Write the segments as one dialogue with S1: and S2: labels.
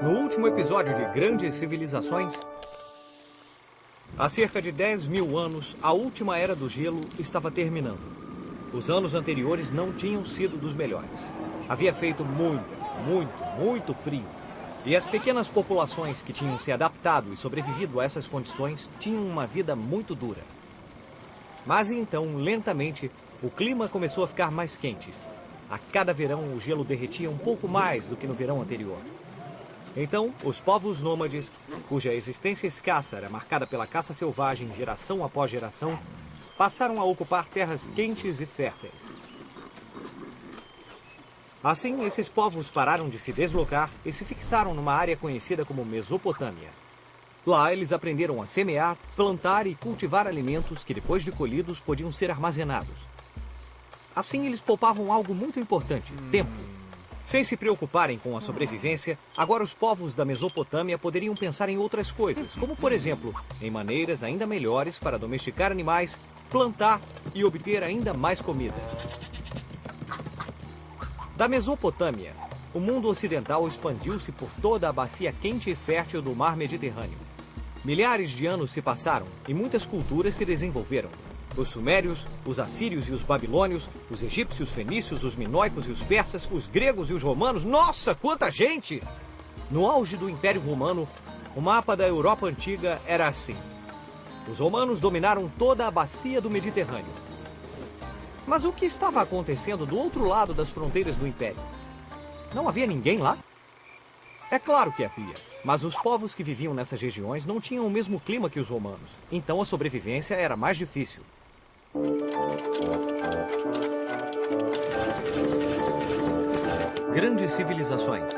S1: No último episódio de Grandes Civilizações, há cerca de 10 mil anos, a última era do gelo estava terminando. Os anos anteriores não tinham sido dos melhores. Havia feito muito frio. E as pequenas populações que tinham se adaptado e sobrevivido a essas condições tinham uma vida muito dura. Mas então, lentamente, o clima começou a ficar mais quente. A cada verão, o gelo derretia um pouco mais do que no verão anterior. Então, os povos nômades, cuja existência escassa era marcada pela caça selvagem geração após geração, passaram a ocupar terras quentes e férteis. Assim, esses povos pararam de se deslocar e se fixaram numa área conhecida como Mesopotâmia. Lá, eles aprenderam a semear, plantar e cultivar alimentos que, depois de colhidos, podiam ser armazenados. Assim, eles poupavam algo muito importante, tempo. Sem se preocuparem com a sobrevivência, agora os povos da Mesopotâmia poderiam pensar em outras coisas, como, por exemplo, em maneiras ainda melhores para domesticar animais, plantar e obter ainda mais comida. Da Mesopotâmia, o mundo ocidental expandiu-se por toda a bacia quente e fértil do mar Mediterrâneo. Milhares de anos se passaram e muitas culturas se desenvolveram. Os sumérios, os assírios e os babilônios, os egípcios, fenícios, os minoicos e os persas, os gregos e os romanos. Nossa, quanta gente! No auge do Império Romano, o mapa da Europa Antiga era assim. Os romanos dominaram toda a bacia do Mediterrâneo. Mas o que estava acontecendo do outro lado das fronteiras do Império? Não havia ninguém lá? É claro que havia, mas os povos que viviam nessas regiões não tinham o mesmo clima que os romanos, então a sobrevivência era mais difícil. Grandes civilizações.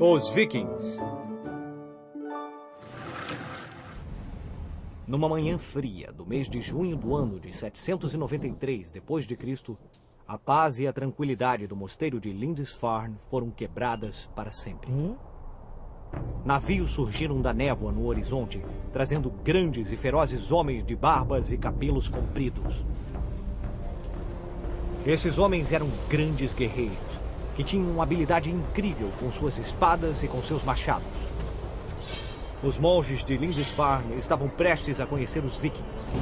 S1: Os Vikings. Numa manhã fria do mês de junho do ano de 793 d.C., a paz e a tranquilidade do mosteiro de Lindisfarne foram quebradas para sempre. Navios surgiram da névoa no horizonte, trazendo grandes e ferozes homens de barbas e cabelos compridos. Esses homens eram grandes guerreiros, que tinham uma habilidade incrível com suas espadas e com seus machados. Os monges de Lindisfarne estavam prestes a conhecer os vikings.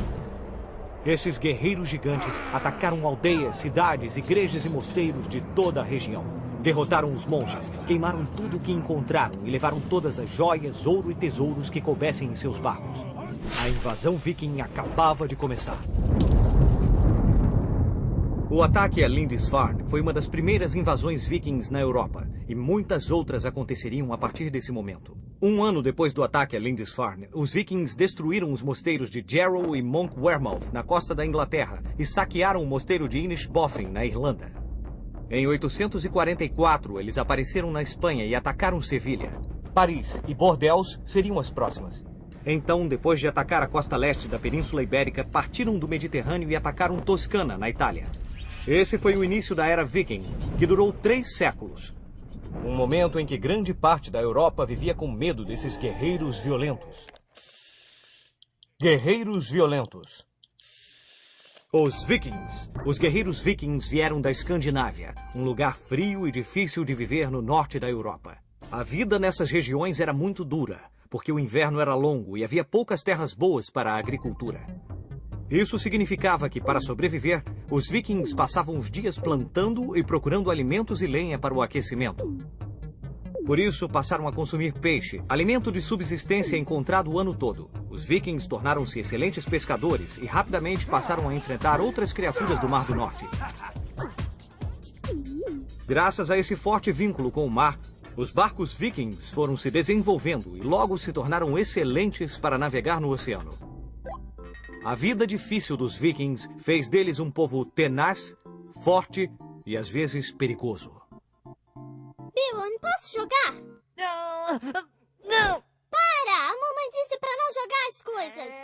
S1: Esses guerreiros gigantes atacaram aldeias, cidades, igrejas e mosteiros de toda a região. Derrotaram os monges, queimaram tudo o que encontraram e levaram todas as joias, ouro e tesouros que coubessem em seus barcos. A invasão viking acabava de começar. O ataque a Lindisfarne foi uma das primeiras invasões vikings na Europa, e muitas outras aconteceriam a partir desse momento. Um ano depois do ataque a Lindisfarne, os vikings destruíram os mosteiros de Jarrow e Monkwearmouth, na costa da Inglaterra, e saquearam o mosteiro de Inishbofin, na Irlanda. Em 844, eles apareceram na Espanha e atacaram Sevilha. Paris e Bordeaux seriam as próximas. Então, depois de atacar a costa leste da Península Ibérica, partiram do Mediterrâneo e atacaram Toscana, na Itália. Esse foi o início da Era Viking, que durou 3 séculos. Um momento em que grande parte da Europa vivia com medo desses guerreiros violentos. Guerreiros violentos. Os Vikings. Os guerreiros vikings vieram da Escandinávia, um lugar frio e difícil de viver no norte da Europa. A vida nessas regiões era muito dura, porque o inverno era longo e havia poucas terras boas para a agricultura. Isso significava que, para sobreviver, os vikings passavam os dias plantando e procurando alimentos e lenha para o aquecimento. Por isso, passaram a consumir peixe, alimento de subsistência encontrado o ano todo. Os vikings tornaram-se excelentes pescadores e rapidamente passaram a enfrentar outras criaturas do Mar do Norte. Graças a esse forte vínculo com o mar, os barcos vikings foram se desenvolvendo e logo se tornaram excelentes para navegar no oceano. A vida difícil dos vikings fez deles um povo tenaz, forte e às vezes perigoso.
S2: Bill, posso jogar?
S3: Não!
S2: Para! A mamãe disse pra não jogar as coisas.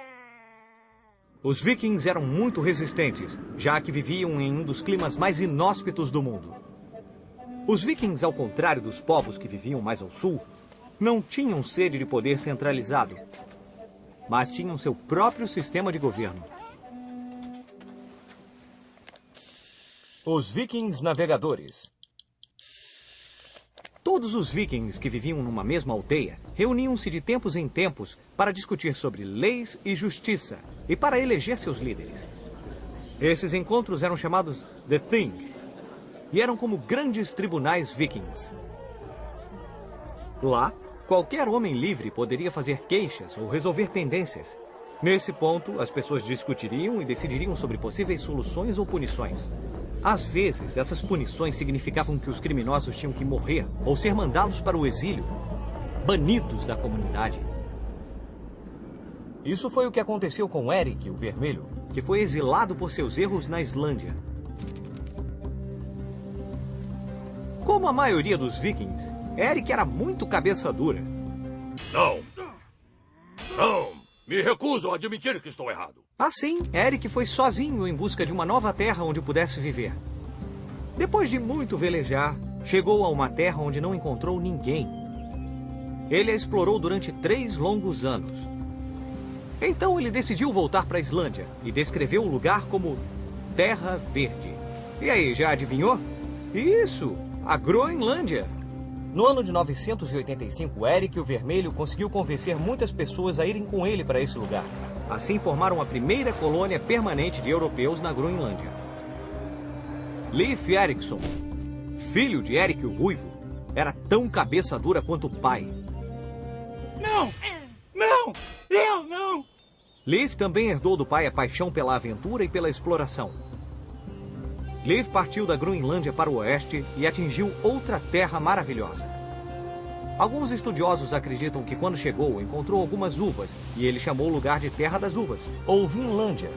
S1: Os vikings eram muito resistentes, já que viviam em um dos climas mais inóspitos do mundo. Os vikings, ao contrário dos povos que viviam mais ao sul, não tinham sede de poder centralizado, mas tinham seu próprio sistema de governo. Os vikings navegadores. Todos os vikings que viviam numa mesma aldeia reuniam-se de tempos em tempos para discutir sobre leis e justiça e para eleger seus líderes. Esses encontros eram chamados The Thing e eram como grandes tribunais vikings. Lá, qualquer homem livre poderia fazer queixas ou resolver pendências. Nesse ponto, as pessoas discutiriam e decidiriam sobre possíveis soluções ou punições. Às vezes, essas punições significavam que os criminosos tinham que morrer ou ser mandados para o exílio, banidos da comunidade. Isso foi o que aconteceu com Eric, o Vermelho, que foi exilado por seus erros na Islândia. Como a maioria dos vikings, Eric era muito cabeça dura.
S3: Não! Não! Me recuso a admitir que estou errado.
S1: Assim, Eric foi sozinho em busca de uma nova terra onde pudesse viver. Depois de muito velejar, chegou a uma terra onde não encontrou ninguém. Ele a explorou durante 3 longos anos. Então ele decidiu voltar para a Islândia e descreveu o lugar como Terra Verde. E aí, já adivinhou? Isso! A Groenlândia! No ano de 985, Eric o Vermelho conseguiu convencer muitas pessoas a irem com ele para esse lugar. Assim formaram a primeira colônia permanente de europeus na Groenlândia. Leif Erikson, filho de Eric o Ruivo, era tão cabeça dura quanto o pai.
S4: Não! Não! Eu não!
S1: Leif também herdou do pai a paixão pela aventura e pela exploração. Leif partiu da Groenlândia para o oeste e atingiu outra terra maravilhosa. Alguns estudiosos acreditam que quando chegou, encontrou algumas uvas e ele chamou o lugar de Terra das Uvas, ou Vinlândia.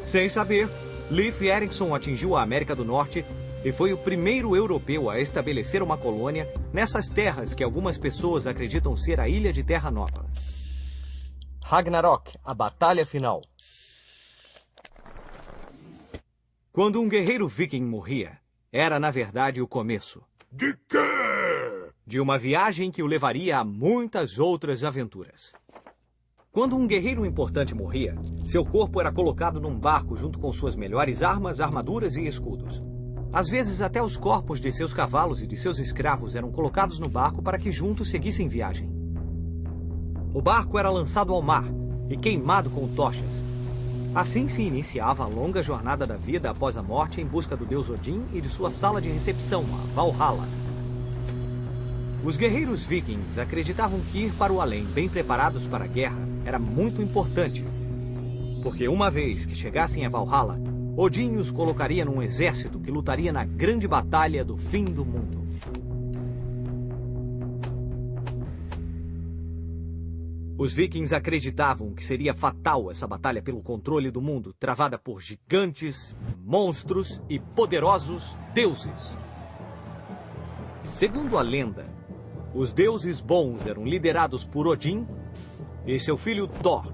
S1: Sem saber, Leif Erikson atingiu a América do Norte e foi o primeiro europeu a estabelecer uma colônia nessas terras que algumas pessoas acreditam ser a Ilha de Terra Nova. Ragnarok, a batalha final. Quando um guerreiro viking morria, era na verdade o começo.
S3: De quê?
S1: De uma viagem que o levaria a muitas outras aventuras. Quando um guerreiro importante morria, seu corpo era colocado num barco junto com suas melhores armas, armaduras e escudos. Às vezes até os corpos de seus cavalos e de seus escravos eram colocados no barco para que juntos seguissem viagem. O barco era lançado ao mar e queimado com tochas. Assim se iniciava a longa jornada da vida após a morte em busca do deus Odin e de sua sala de recepção, a Valhalla. Os guerreiros vikings acreditavam que ir para o além bem preparados para a guerra era muito importante, porque uma vez que chegassem a Valhalla, Odin os colocaria num exército que lutaria na grande batalha do fim do mundo. Os vikings acreditavam que seria fatal essa batalha pelo controle do mundo, travada por gigantes, monstros e poderosos deuses. Segundo a lenda, os deuses bons eram liderados por Odin e seu filho Thor,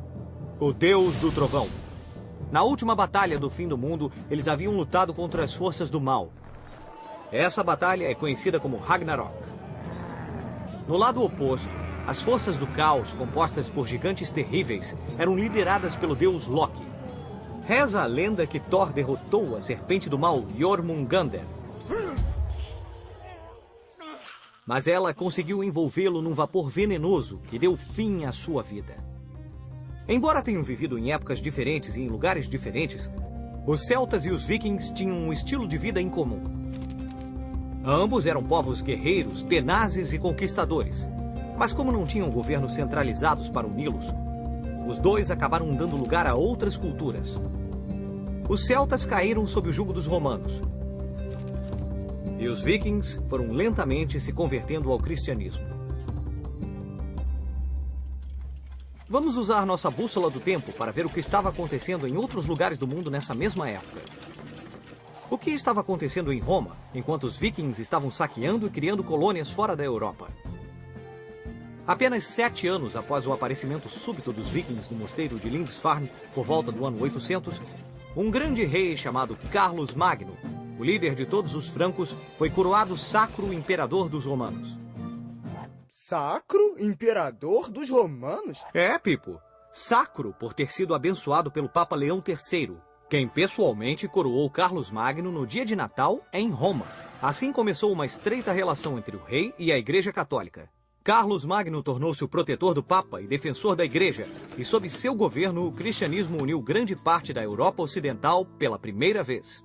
S1: o deus do trovão. Na última batalha do fim do mundo, eles haviam lutado contra as forças do mal. Essa batalha é conhecida como Ragnarok. No lado oposto, as forças do caos, compostas por gigantes terríveis, eram lideradas pelo deus Loki. Reza a lenda que Thor derrotou a serpente do mal Jormungandr. Mas ela conseguiu envolvê-lo num vapor venenoso que deu fim à sua vida. Embora tenham vivido em épocas diferentes e em lugares diferentes, os celtas e os vikings tinham um estilo de vida em comum. Ambos eram povos guerreiros, tenazes e conquistadores. Mas como não tinham governos centralizados para uni-los, os dois acabaram dando lugar a outras culturas. Os celtas caíram sob o jugo dos romanos. E os vikings foram lentamente se convertendo ao cristianismo. Vamos usar nossa bússola do tempo para ver o que estava acontecendo em outros lugares do mundo nessa mesma época. O que estava acontecendo em Roma, enquanto os vikings estavam saqueando e criando colônias fora da Europa? Apenas 7 anos após o aparecimento súbito dos vikings no mosteiro de Lindisfarne, por volta do ano 800, um grande rei chamado Carlos Magno, o líder de todos os francos, foi coroado sacro imperador dos romanos.
S5: Sacro imperador dos romanos?
S1: É, Pipo. Sacro por ter sido abençoado pelo Papa Leão III, quem pessoalmente coroou Carlos Magno no dia de Natal em Roma. Assim começou uma estreita relação entre o rei e a Igreja Católica. Carlos Magno tornou-se o protetor do Papa e defensor da Igreja, e sob seu governo o cristianismo uniu grande parte da Europa Ocidental pela primeira vez.